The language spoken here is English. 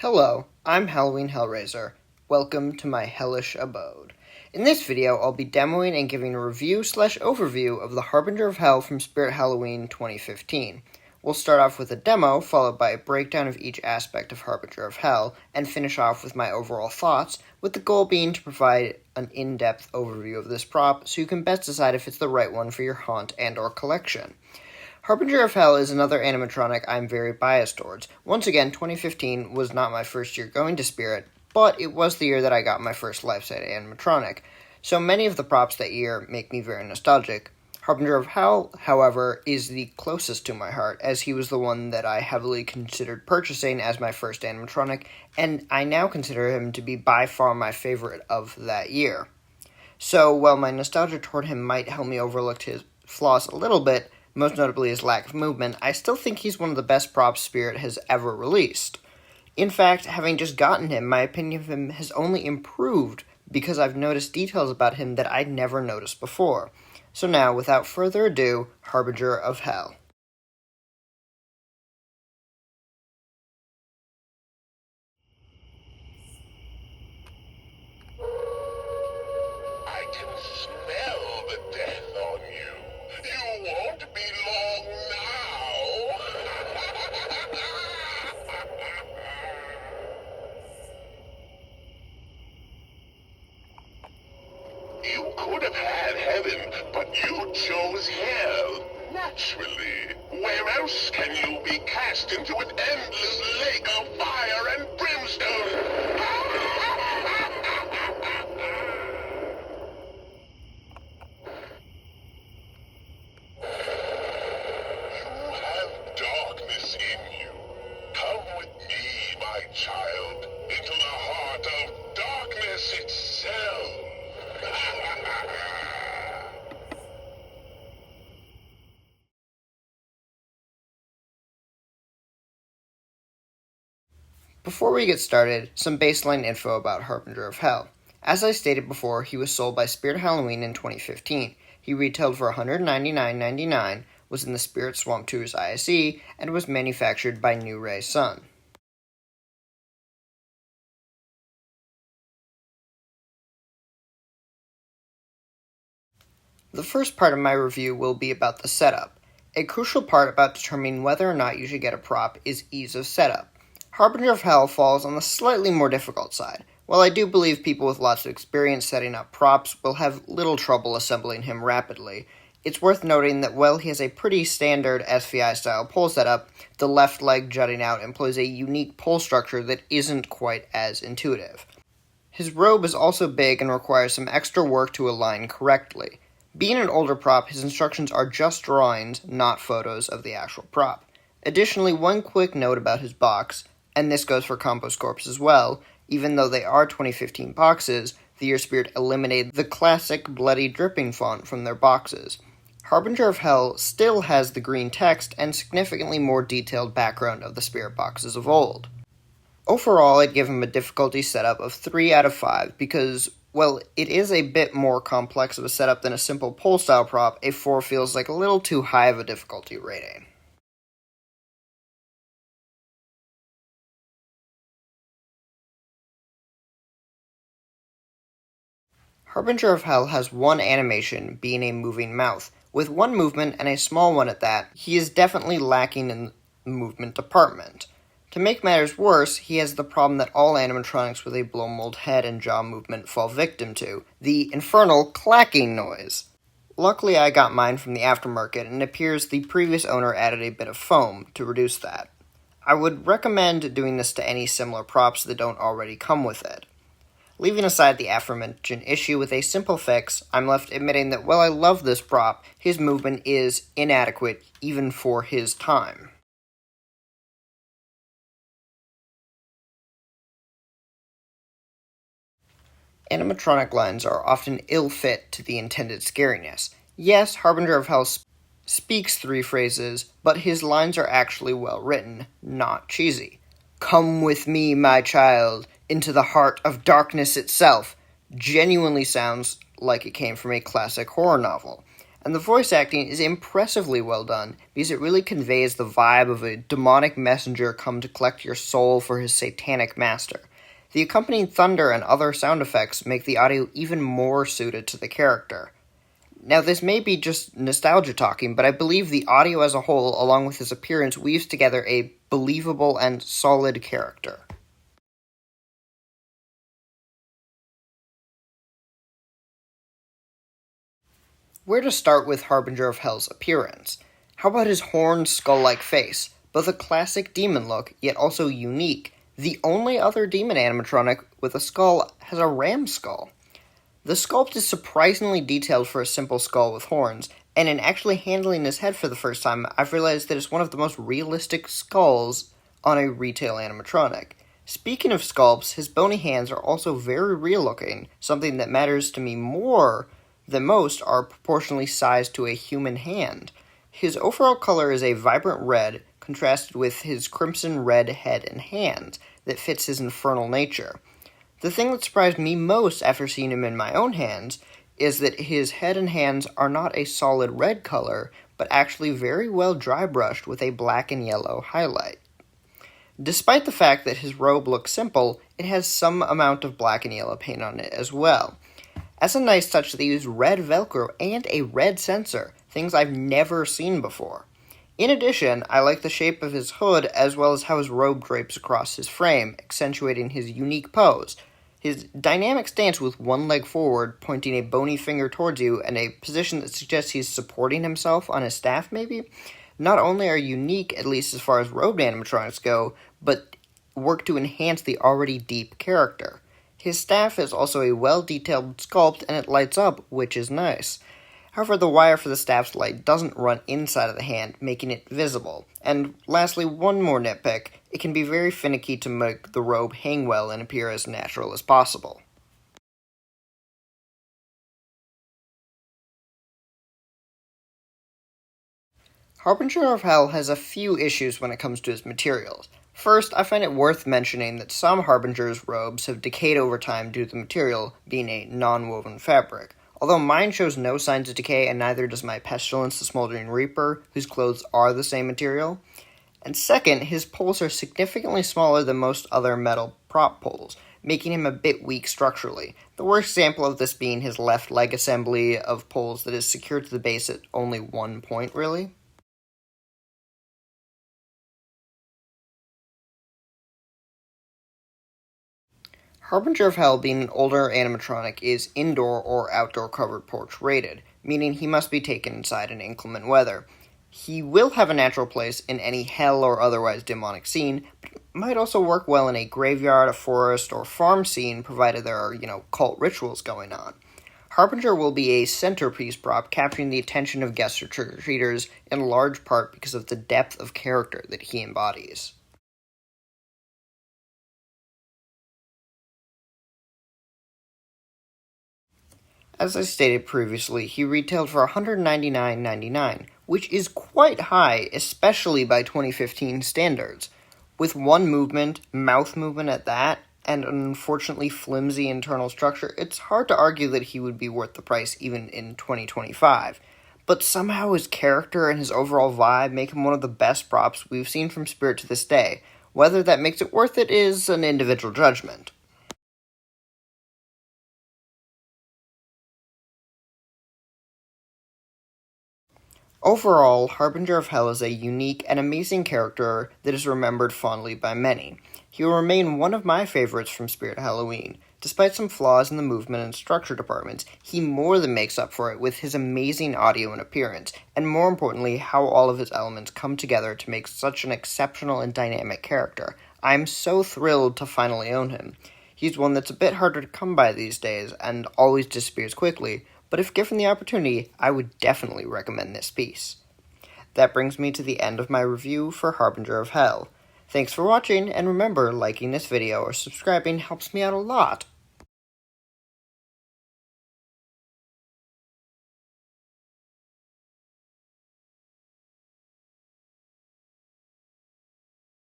Hello, I'm HalloweenHellraiser. Welcome to my hellish abode. In this video, I'll be demoing and giving a review/overview of the Harbinger of Hell from Spirit Halloween 2015. We'll start off with a demo, followed by a breakdown of each aspect of Harbinger of Hell, and finish off with my overall thoughts, with the goal being to provide an in-depth overview of this prop so you can best decide if it's the right one for your haunt and/or collection. Harbinger of Hell is another animatronic I'm very biased towards. Once again, 2015 was not my first year going to Spirit, but it was the year that I got my first life-size animatronic, so many of the props that year make me very nostalgic. Harbinger of Hell, however, is the closest to my heart, as he was the one that I heavily considered purchasing as my first animatronic, and I now consider him to be by far my favorite of that year. So, while my nostalgia toward him might help me overlook his flaws a little bit, most notably his lack of movement, I still think he's one of the best props Spirit has ever released. In fact, having just gotten him, my opinion of him has only improved because I've noticed details about him that I'd never noticed before. So now, without further ado, Harbinger of Hell. I can smell the death on you. You won't be long now. You could have had heaven, but you chose hell. Naturally. Where else can you be cast into an endless lake of fire and brimstone? You have darkness in you. Come with me, my child, into the heart of darkness itself. Before we get started, some baseline info about Harbinger of Hell. As I stated before, he was sold by Spirit Halloween in 2015. He retailed for $199.99, was in the Spirit Swamp Tours ISE, and was manufactured by New Ray Sun. The first part of my review will be about the setup. A crucial part about determining whether or not you should get a prop is ease of setup. Harbinger of Hell falls on the slightly more difficult side. While I do believe people with lots of experience setting up props will have little trouble assembling him rapidly, it's worth noting that while he has a pretty standard SVI-style pole setup, the left leg jutting out employs a unique pole structure that isn't quite as intuitive. His robe is also big and requires some extra work to align correctly. Being an older prop, his instructions are just drawings, not photos of the actual prop. Additionally, one quick note about his box, and this goes for Compost Corps as well, even though they are 2015 boxes, the year Spirit eliminated the classic bloody dripping font from their boxes. Harbinger of Hell still has the green text and significantly more detailed background of the Spirit boxes of old. Overall, I'd give him a difficulty setup of 3 out of 5 because, well, it is a bit more complex of a setup than a simple pole-style prop. A 4 feels like a little too high of a difficulty rating. Harbinger of Hell has one animation, being a moving mouth. With one movement, and a small one at that, he is definitely lacking in the movement department. To make matters worse, he has the problem that all animatronics with a blow mold head and jaw movement fall victim to, the infernal clacking noise. Luckily, I got mine from the aftermarket, and it appears the previous owner added a bit of foam to reduce that. I would recommend doing this to any similar props that don't already come with it. Leaving aside the aforementioned issue with a simple fix, I'm left admitting that while I love this prop, his movement is inadequate even for his time. Animatronic lines are often ill-fit to the intended scariness. Yes, Harbinger of Hell speaks 3 phrases, but his lines are actually well written, not cheesy. Come with me, my child, into the heart of darkness itself, genuinely sounds like it came from a classic horror novel. And the voice acting is impressively well done, because it really conveys the vibe of a demonic messenger come to collect your soul for his satanic master. The accompanying thunder and other sound effects make the audio even more suited to the character. Now, this may be just nostalgia talking, but I believe the audio as a whole, along with his appearance, weaves together a believable and solid character. Where to start with Harbinger of Hell's appearance? How about his horned, skull-like face? Both a classic demon look, yet also unique. The only other demon animatronic with a skull has a ram skull. The sculpt is surprisingly detailed for a simple skull with horns, and in actually handling his head for the first time, I've realized that it's one of the most realistic skulls on a retail animatronic. Speaking of sculpts, his bony hands are also very real-looking. Something that matters to me more than most are proportionally sized to a human hand. His overall color is a vibrant red, contrasted with his crimson red head and hands that fits his infernal nature. The thing that surprised me most after seeing him in my own hands is that his head and hands are not a solid red color, but actually very well dry brushed with a black and yellow highlight. Despite the fact that his robe looks simple, it has some amount of black and yellow paint on it as well. As a nice touch, they use red Velcro and a red sensor, things I've never seen before. In addition, I like the shape of his hood as well as how his robe drapes across his frame, accentuating his unique pose. His dynamic stance with one leg forward, pointing a bony finger towards you, and a position that suggests he's supporting himself on his staff maybe, not only are unique, at least as far as robed animatronics go, but work to enhance the already deep character. His staff is also a well-detailed sculpt, and it lights up, which is nice. However, the wire for the staff's light doesn't run inside of the hand, making it visible. And lastly, one more nitpick, it can be very finicky to make the robe hang well and appear as natural as possible. Harbinger of Hell has a few issues when it comes to his materials. First, I find it worth mentioning that some Harbinger's robes have decayed over time due to the material being a non-woven fabric. Although mine shows no signs of decay, and neither does my Pestilence the Smoldering Reaper, whose clothes are the same material. And second, his poles are significantly smaller than most other metal prop poles, making him a bit weak structurally. The worst example of this being his left leg assembly of poles that is secured to the base at only one point, really. Harbinger of Hell, being an older animatronic, is indoor or outdoor covered porch rated, meaning he must be taken inside in inclement weather. He will have a natural place in any hell or otherwise demonic scene, but might also work well in a graveyard, a forest, or farm scene, provided there are, cult rituals going on. Harbinger will be a centerpiece prop, capturing the attention of guests or trick-or-treaters, in large part because of the depth of character that he embodies. As I stated previously, he retailed for $199.99, which is quite high, especially by 2015 standards. With one movement, mouth movement at that, and an unfortunately flimsy internal structure, it's hard to argue that he would be worth the price even in 2025. But somehow his character and his overall vibe make him one of the best props we've seen from Spirit to this day. Whether that makes it worth it is an individual judgment. Overall, Harbinger of Hell is a unique and amazing character that is remembered fondly by many. He will remain one of my favorites from Spirit Halloween. Despite some flaws in the movement and structure departments, he more than makes up for it with his amazing audio and appearance, and more importantly, how all of his elements come together to make such an exceptional and dynamic character. I'm so thrilled to finally own him. He's one that's a bit harder to come by these days, and always disappears quickly, but if given the opportunity, I would definitely recommend this piece. That brings me to the end of my review for Harbinger of Hell. Thanks for watching, and remember, liking this video or subscribing helps me out a lot.